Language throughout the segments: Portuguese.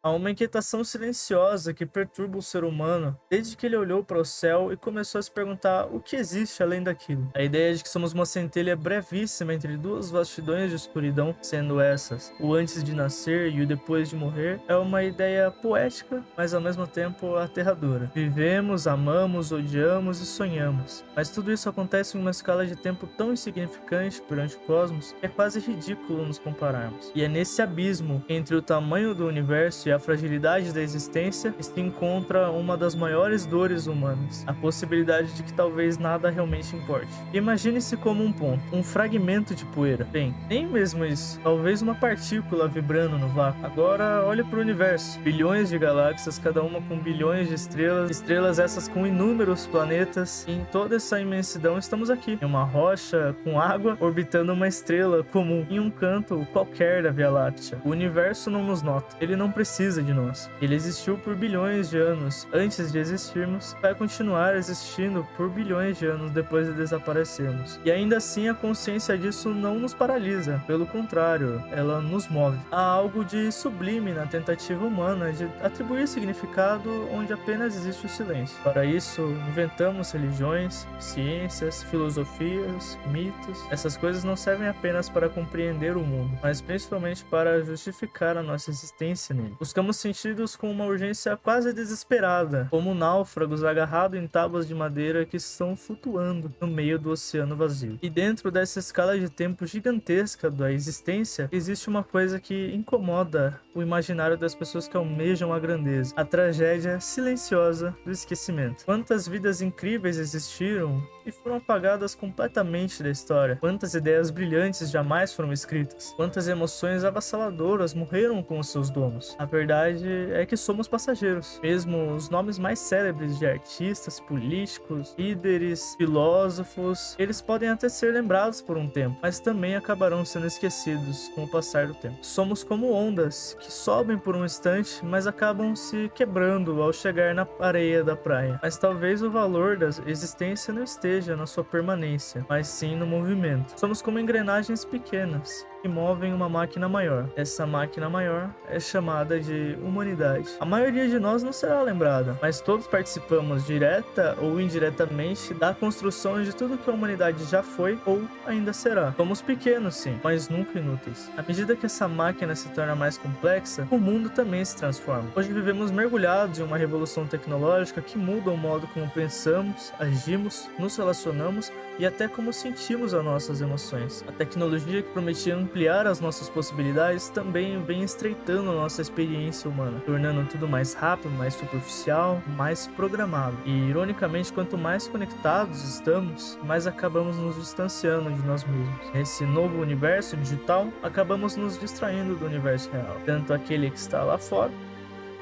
Há uma inquietação silenciosa que perturba o ser humano desde que ele olhou para o céu e começou a se perguntar o que existe além daquilo. A ideia de que somos uma centelha brevíssima entre duas vastidões de escuridão, sendo essas o antes de nascer e o depois de morrer, é uma ideia poética, mas ao mesmo tempo aterradora. Vivemos, amamos, odiamos e sonhamos, mas tudo isso acontece em uma escala de tempo tão insignificante perante o cosmos que é quase ridículo nos compararmos. E é nesse abismo entre o tamanho do universo e a fragilidade da existência que se encontra uma das maiores dores humanas, a possibilidade de que talvez nada realmente importe. Imagine-se como um ponto, um fragmento de poeira. Bem, nem mesmo isso, talvez uma partícula vibrando no vácuo. Agora olhe para o universo, bilhões de galáxias, cada uma com bilhões de estrelas, estrelas essas com inúmeros planetas, e em toda essa imensidão estamos aqui, em uma rocha com água orbitando uma estrela comum, em um canto qualquer da Via Láctea. O universo não nos nota, ele não precisa de nós. Ele existiu por bilhões de anos antes de existirmos, vai continuar existindo por bilhões de anos depois de desaparecermos. E ainda assim a consciência disso não nos paralisa, pelo contrário, ela nos move. Há algo de sublime na tentativa humana de atribuir significado onde apenas existe o silêncio. Para isso, inventamos religiões, ciências, filosofias, mitos. Essas coisas não servem apenas para compreender o mundo, mas principalmente para justificar a nossa existência nele. Buscamos sentidos com uma urgência quase desesperada, como náufragos agarrados em tábuas de madeira que estão flutuando no meio do oceano vazio. E dentro dessa escala de tempo gigantesca da existência, existe uma coisa que incomoda o imaginário das pessoas que almejam a grandeza: a tragédia silenciosa do esquecimento. Quantas vidas incríveis existiram e foram apagadas completamente da história? Quantas ideias brilhantes jamais foram escritas? Quantas emoções avassaladoras morreram com os seus donos? A verdade é que somos passageiros. Mesmo os nomes mais célebres de artistas, políticos, líderes, filósofos, eles podem até ser lembrados por um tempo, mas também acabarão sendo esquecidos com o passar do tempo. Somos como ondas que sobem por um instante, mas acabam se quebrando ao chegar na areia da praia. Mas talvez o valor da existência não esteja na sua permanência, mas sim no movimento. Somos como engrenagens pequenas que movem uma máquina maior. Essa máquina maior é chamada de humanidade. A maioria de nós não será lembrada, mas todos participamos direta ou indiretamente da construção de tudo que a humanidade já foi ou ainda será. Somos pequenos, sim, mas nunca inúteis. À medida que essa máquina se torna mais complexa, o mundo também se transforma. Hoje vivemos mergulhados em uma revolução tecnológica que muda o modo como pensamos, agimos, nos relacionamos e até como sentimos as nossas emoções. A tecnologia que prometia ampliar as nossas possibilidades também vem estreitando a nossa experiência humana, tornando tudo mais rápido, mais superficial, mais programado. E ironicamente, quanto mais conectados estamos, mais acabamos nos distanciando de nós mesmos. Nesse novo universo digital, acabamos nos distraindo do universo real, tanto aquele que está lá fora,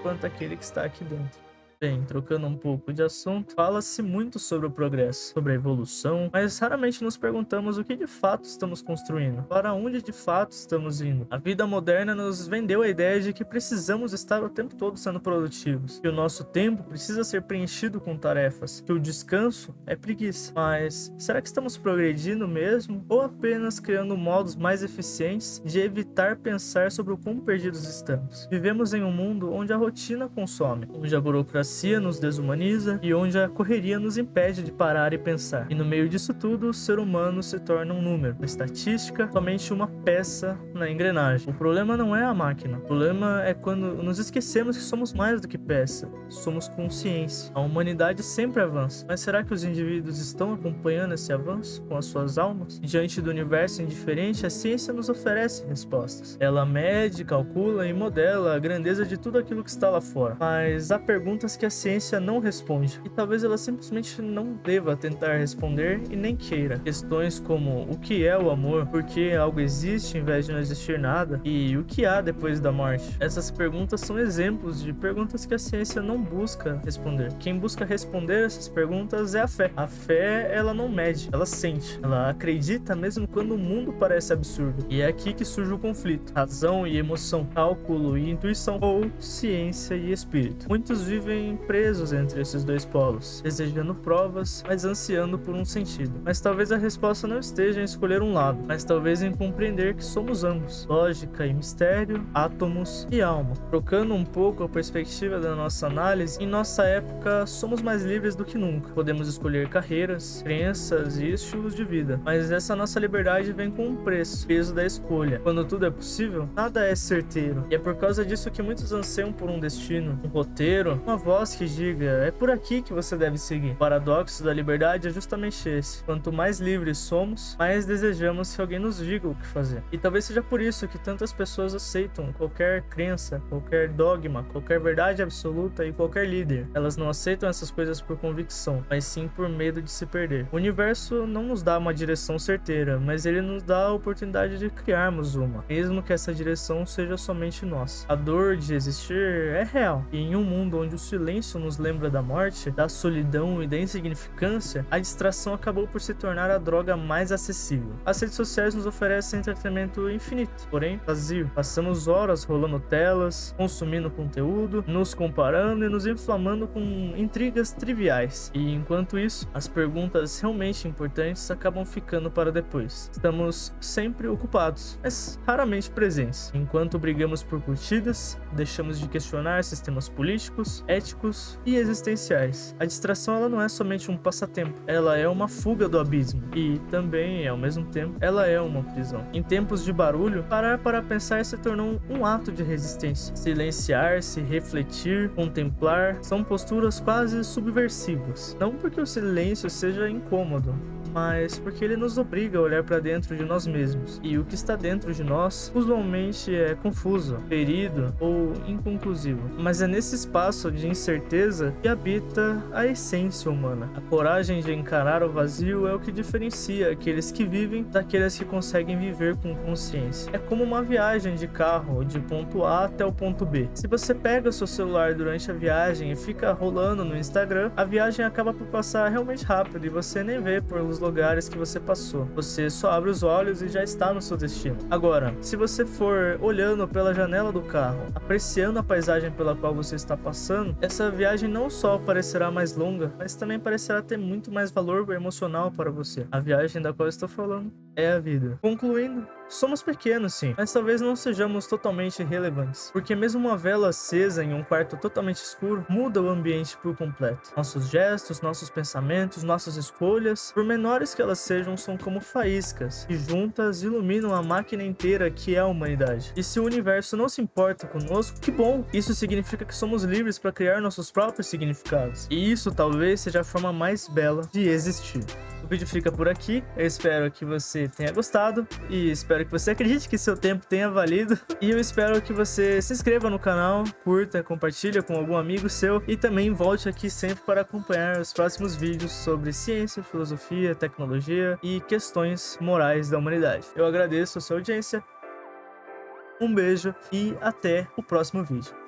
quanto aquele que está aqui dentro. Bem, trocando um pouco de assunto, fala-se muito sobre o progresso, sobre a evolução, mas raramente nos perguntamos o que de fato estamos construindo, para onde de fato estamos indo. A vida moderna nos vendeu a ideia de que precisamos estar o tempo todo sendo produtivos, que o nosso tempo precisa ser preenchido com tarefas, que o descanso é preguiça. Mas será que estamos progredindo mesmo, ou apenas criando modos mais eficientes de evitar pensar sobre o quão perdidos estamos? Vivemos em um mundo onde a rotina consome, onde a burocracia nos desumaniza e onde a correria nos impede de parar e pensar. E no meio disso tudo, o ser humano se torna um número, uma estatística, somente uma peça na engrenagem. O problema não é a máquina. O problema é quando nos esquecemos que somos mais do que peça. Somos consciência. A humanidade sempre avança. Mas será que os indivíduos estão acompanhando esse avanço com as suas almas? Diante do universo indiferente, a ciência nos oferece respostas. Ela mede, calcula e modela a grandeza de tudo aquilo que está lá fora. Mas há perguntas que a ciência não responde, e talvez ela simplesmente não deva tentar responder e nem queira. Questões como o que é o amor, por que algo existe em vez de não existir nada, e o que há depois da morte. Essas perguntas são exemplos de perguntas que a ciência não busca responder. Quem busca responder essas perguntas é a fé. A fé, ela não mede, ela sente. Ela acredita mesmo quando o mundo parece absurdo. E é aqui que surge o conflito: razão e emoção, cálculo e intuição, ou ciência e espírito. Muitos vivem vivem presos entre esses dois polos, desejando provas, mas ansiando por um sentido. Mas talvez a resposta não esteja em escolher um lado, mas talvez em compreender que somos ambos, lógica e mistério, átomos e alma. Trocando um pouco a perspectiva da nossa análise, em nossa época somos mais livres do que nunca. Podemos escolher carreiras, crenças e estilos de vida, mas essa nossa liberdade vem com um preço, peso da escolha. Quando tudo é possível, nada é certeiro, e é por causa disso que muitos anseiam por um destino, um roteiro, uma voz que diga, é por aqui que você deve seguir. O paradoxo da liberdade é justamente esse. Quanto mais livres somos, mais desejamos que alguém nos diga o que fazer. E talvez seja por isso que tantas pessoas aceitam qualquer crença, qualquer dogma, qualquer verdade absoluta e qualquer líder. Elas não aceitam essas coisas por convicção, mas sim por medo de se perder. O universo não nos dá uma direção certeira, mas ele nos dá a oportunidade de criarmos uma, mesmo que essa direção seja somente nossa. A dor de existir é real, e em um mundo onde o silêncio nos lembra da morte, da solidão e da insignificância, a distração acabou por se tornar a droga mais acessível. As redes sociais nos oferecem entretenimento infinito, porém vazio. Passamos horas rolando telas, consumindo conteúdo, nos comparando e nos inflamando com intrigas triviais. E enquanto isso, as perguntas realmente importantes acabam ficando para depois. Estamos sempre ocupados, mas raramente presentes. Enquanto brigamos por curtidas, deixamos de questionar sistemas políticos, éticos e existenciais. A distração ela não é somente um passatempo, ela é uma fuga do abismo e também, ao mesmo tempo, ela é uma prisão. Em tempos de barulho, parar para pensar se tornou um ato de resistência. Silenciar-se, refletir, contemplar são posturas quase subversivas. Não porque o silêncio seja incômodo, mas porque ele nos obriga a olhar para dentro de nós mesmos. E o que está dentro de nós usualmente é confuso, ferido ou inconclusivo. Mas é nesse espaço de incerteza que habita a essência humana. A coragem de encarar o vazio é o que diferencia aqueles que vivem daqueles que conseguem viver com consciência. É como uma viagem de carro de ponto A até o ponto B. Se você pega o seu celular durante a viagem e fica rolando no Instagram, a viagem acaba por passar realmente rápido e você nem vê pelos lugares que você passou. Você só abre os olhos e já está no seu destino. Agora, se você for olhando pela janela do carro, apreciando a paisagem pela qual você está passando, essa viagem não só parecerá mais longa, mas também parecerá ter muito mais valor emocional para você. A viagem da qual eu estou falando é a vida. Concluindo, somos pequenos sim, mas talvez não sejamos totalmente irrelevantes, porque mesmo uma vela acesa em um quarto totalmente escuro muda o ambiente por completo. Nossos gestos, nossos pensamentos, nossas escolhas, por menores que elas sejam, são como faíscas que juntas iluminam a máquina inteira que é a humanidade. E se o universo não se importa conosco, que bom! Isso significa que somos livres para criar nossos próprios significados. E isso talvez seja a forma mais bela de existir. O vídeo fica por aqui, eu espero que você tenha gostado e espero que você acredite que seu tempo tenha valido, e eu espero que você se inscreva no canal, curta, compartilha com algum amigo seu e também volte aqui sempre para acompanhar os próximos vídeos sobre ciência, filosofia, tecnologia e questões morais da humanidade. Eu agradeço a sua audiência, um beijo e até o próximo vídeo.